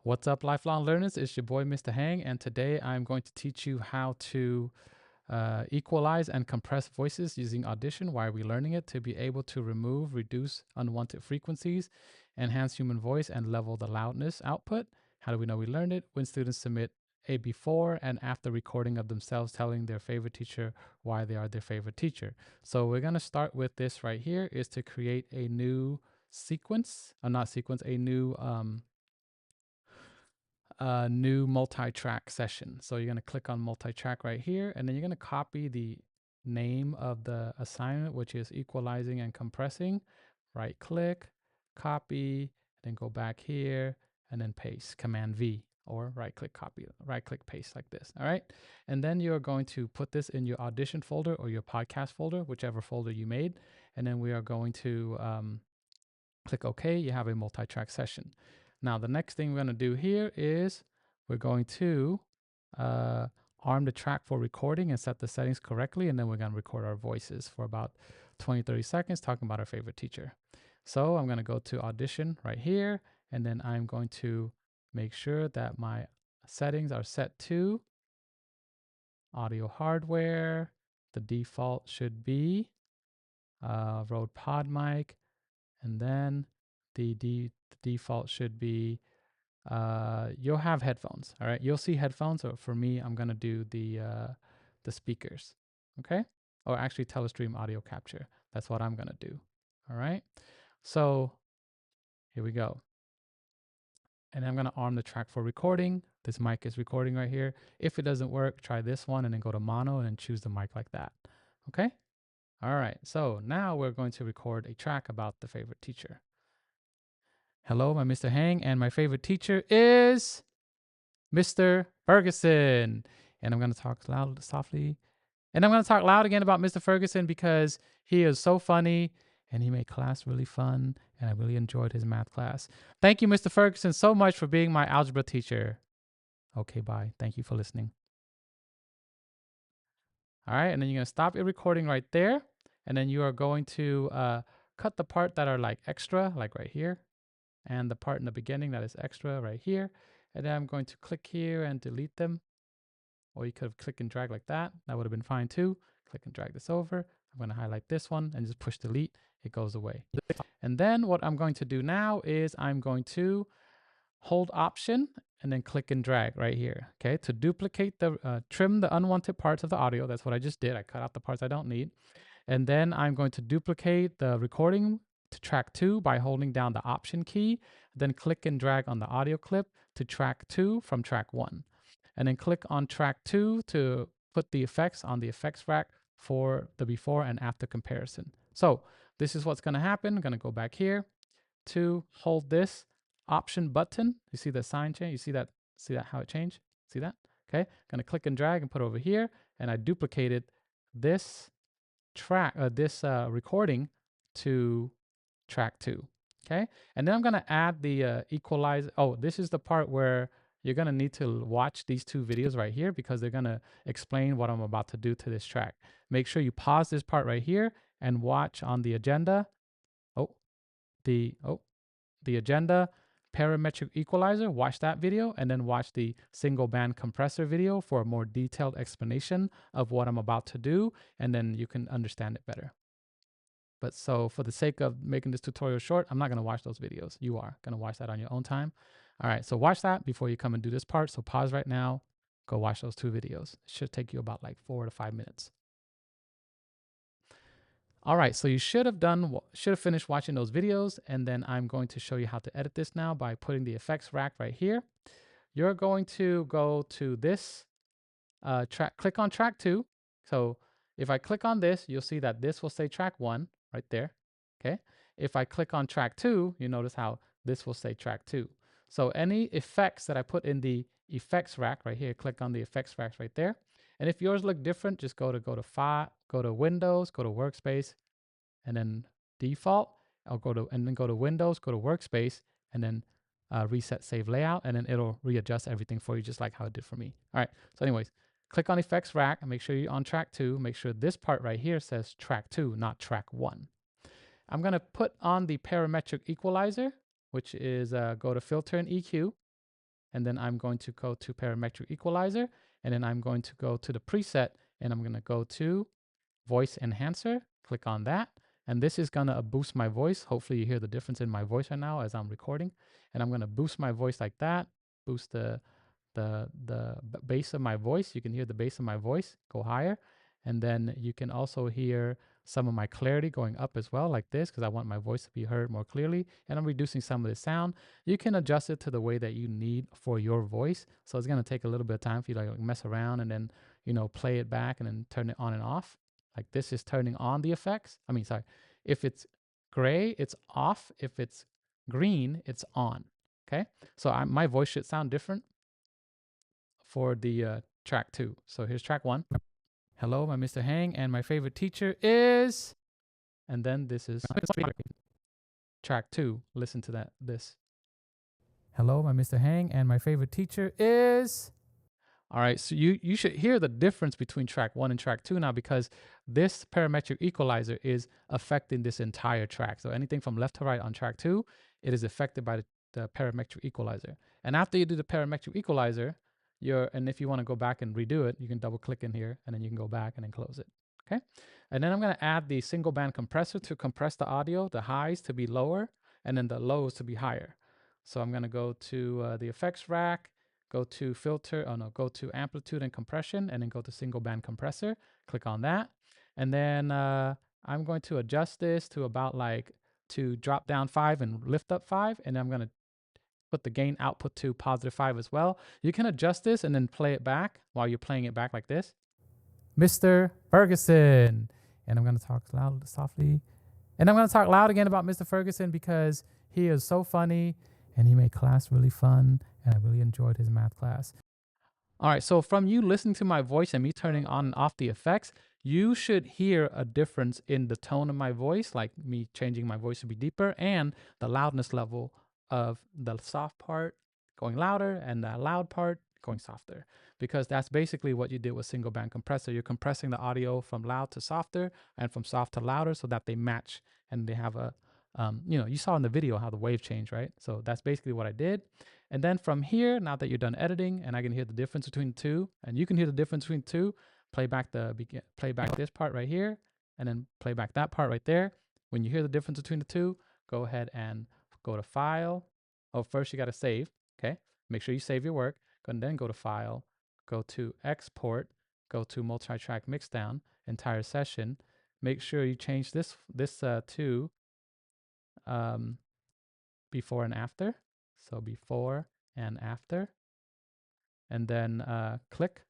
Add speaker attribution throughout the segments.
Speaker 1: What's up, lifelong learners? It's your boy, Mr. Hang, and today I'm going to teach you how to equalize and compress voices using Audition. Why are we learning it? To be able to remove, reduce unwanted frequencies, enhance human voice, and level the loudness output. How do we know we learned it? When students submit a before and after recording of themselves telling their favorite teacher why they are their favorite teacher. So we're going to start with this right here, is to create a new sequence, not sequence, a new multi-track session. So you're going to click on multi-track right here, and then you're going to copy the name of the assignment, which is equalizing and compressing. Right click, copy, then go back here and then paste, Command V, or right click copy, right click paste like this. All right. And then you're going to put this in your Audition folder or your podcast folder, whichever folder you made. And then we are going to click OK. You have a multi-track session. Now, the next thing we're going to do here is we're going to arm the track for recording and set the settings correctly. And then we're going to record our voices for about 20-30 seconds talking about our favorite teacher. So I'm going to go to Audition right here. And then I'm going to make sure that my settings are set to audio hardware. The default should be Rode Pod mic. And then the default should be you'll have headphones. All right, you'll see headphones. So for me, I'm gonna do the speakers. Okay, or actually telestream audio capture. That's what I'm gonna do. All right, so here we go. And I'm gonna arm the track for recording. This mic is recording right here. If it doesn't work, try this one and then go to mono and then choose the mic like that. Okay. All right. So now we're going to record a track about the favorite teacher. Hello, I'm Mr. Hang, and my favorite teacher is Mr. Ferguson. And I'm going to talk loud, softly. And I'm going to talk loud again about Mr. Ferguson because he is so funny and he made class really fun. And I really enjoyed his math class. Thank you, Mr. Ferguson, so much for being my algebra teacher. Okay, bye. Thank you for listening. All right. And then you're going to stop your recording right there. And then you are going to cut the part that are like extra, like right here, and the part in the beginning that is extra right here. And then I'm going to click here and delete them. Or you could have click and drag like that. That would have been fine too. Click and drag this over. I'm going to highlight this one and just push delete. It goes away. And then what I'm going to do now is I'm going to hold Option and then click and drag right here. Okay, to duplicate trim the unwanted parts of the audio. That's what I just did. I cut out the parts I don't need. And then I'm going to duplicate the recording to track 2 by holding down the Option key. Then click and drag on the audio clip to track 2 from track 1. And then click on track 2 to put the effects on the effects rack for the before and after comparison. So this is what's going to happen. I'm going to go back here to hold this Option button. You see the sign change? You see that how it changed? See that? Okay. I'm going to click and drag and put it over here. And I duplicated this track, recording to track 2. Okay. And then I'm going to add the equalize. Oh, this is the part where you're going to need to watch these 2 videos right here because they're going to explain what I'm about to do to this track. Make sure you pause this part right here and watch on the agenda. The agenda parametric equalizer. Watch that video and then watch the single band compressor video for a more detailed explanation of what I'm about to do. And then you can understand it better. But so for the sake of making this tutorial short, I'm not going to watch those videos. You are going to watch that on your own time. All right, so watch that before you come and do this part. So pause right now, go watch those 2 videos. It should take you about like 4 to 5 minutes. All right, so you should have finished watching those videos, and then I'm going to show you how to edit this now by putting the effects rack right here. You're going to go to this track, click on track 2. So if I click on this, you'll see that this will say track 1 right there. Okay. If I click on track 2, you notice how this will say track 2. So any effects that I put in the effects rack right here, click on the effects rack right there. And if yours look different, just go to file, go to Windows, go to Workspace, and then Default. And then go to Windows, go to Workspace, and then reset Save Layout, and then it'll readjust everything for you, just like how it did for me. All right. So, anyways, click on Effects Rack and make sure you're on track 2. Make sure this part right here says track 2, not track 1. I'm going to put on the parametric equalizer, which is go to Filter and EQ. and then I'm going to go to parametric equalizer, and then I'm going to go to the preset, and I'm going to go to voice enhancer, click on that. And this is going to boost my voice. Hopefully you hear the difference in my voice right now as I'm recording. And I'm going to boost my voice like that, boost the bass of my voice. You can hear the bass of my voice go higher. And then you can also hear some of my clarity going up as well, like this, because I want my voice to be heard more clearly. And I'm reducing some of the sound. You can adjust it to the way that you need for your voice. So it's going to take a little bit of time for you to like mess around and then, play it back and then turn it on and off. Like this is turning on the effects. If it's gray, it's off. If it's green, it's on. Okay. So my voice should sound different for the track 2. So here's track 1. Hello, I'm Mr. Hang, and my favorite teacher is. And then this is track 2. Listen to that. This. Hello, I'm Mr. Hang, and my favorite teacher is. All right, so you should hear the difference between track 1 and track 2 now, because this parametric equalizer is affecting this entire track. So anything from left to right on track 2, it is affected by the parametric equalizer. And after you do the parametric equalizer, and if you want to go back and redo it, you can double click in here and then you can go back and then close it. Okay. And then I'm going to add the single band compressor to compress the audio, the highs to be lower and then the lows to be higher. So I'm going to go to the effects rack, go to filter, go to amplitude and compression, and then go to single band compressor, click on that. And then I'm going to adjust this to about to drop down 5 and lift up 5. And I'm going to put the gain output to +5 as well. You can adjust this and then play it back while you're playing it back like this. Mr. Ferguson. And I'm going to talk loud, softly. And I'm going to talk loud again about Mr. Ferguson because he is so funny and he made class really fun. And I really enjoyed his math class. All right, so from you listening to my voice and me turning on and off the effects, you should hear a difference in the tone of my voice, like me changing my voice to be deeper, and the loudness level of the soft part going louder and the loud part going softer, because that's basically what you did with single band compressor. You're compressing the audio from loud to softer and from soft to louder so that they match and they have a, you saw in the video how the wave changed, right? So that's basically what I did. And then from here, now that you're done editing and I can hear the difference between the two, and you can hear the difference between the two, play back this part right here, and then play back that part right there. When you hear the difference between the two, go ahead and go to File. Oh, first you got to save, okay? Make sure you save your work, and then go to File, go to Export, go to Multi-Track Mixdown, Entire Session. Make sure you change this to before and after. So before and after, and then click,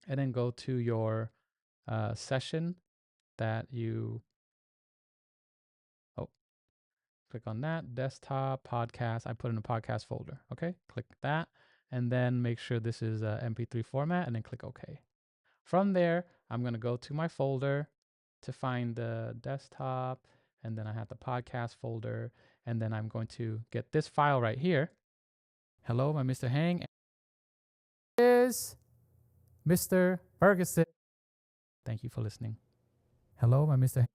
Speaker 1: and then go to your session that you, click on that, desktop, podcast. I put in a podcast folder, okay? Click that, and then make sure this is MP3 format, and then click OK. From there, I'm gonna go to my folder to find the desktop, and then I have the podcast folder, and then I'm going to get this file right here. Hello, my Mr. Hang is Mr. Ferguson. Thank you for listening. Hello, my Mr.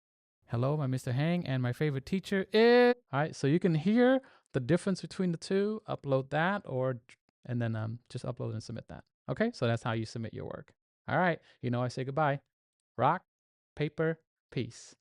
Speaker 1: Hang, and my favorite teacher is. All right, so you can hear the difference between the two. Upload that, and then just upload and submit that. Okay, so that's how you submit your work. All right, I say goodbye. Rock, paper, peace.